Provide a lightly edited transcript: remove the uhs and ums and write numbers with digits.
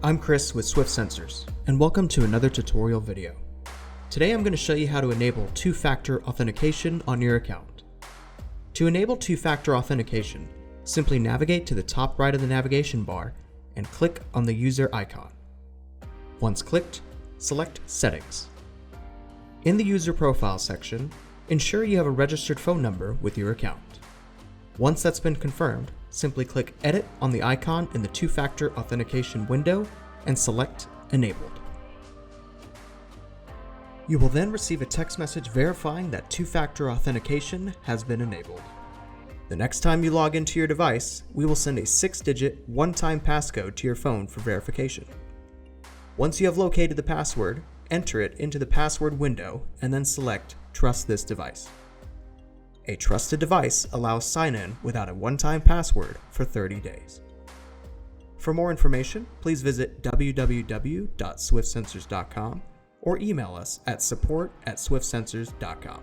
I'm Chris with Swift Sensors, and welcome to another tutorial video. Today I'm going to show you how to enable two-factor authentication on your account. To enable two-factor authentication, simply navigate to the top right of the navigation bar and click on the user icon. Once clicked, select Settings. In the User Profile section, ensure you have a registered phone number with your account. Once that's been confirmed, simply click Edit on the icon in the two-factor authentication window and select Enabled. You will then receive a text message verifying that two-factor authentication has been enabled. The next time you log into your device, we will send a 6-digit one-time passcode to your phone for verification. Once you have located the password, enter it into the password window and then select Trust this device. A trusted device allows sign-in without a one-time password for 30 days. For more information, please visit www.swiftsensors.com or email us at support@swiftsensors.com.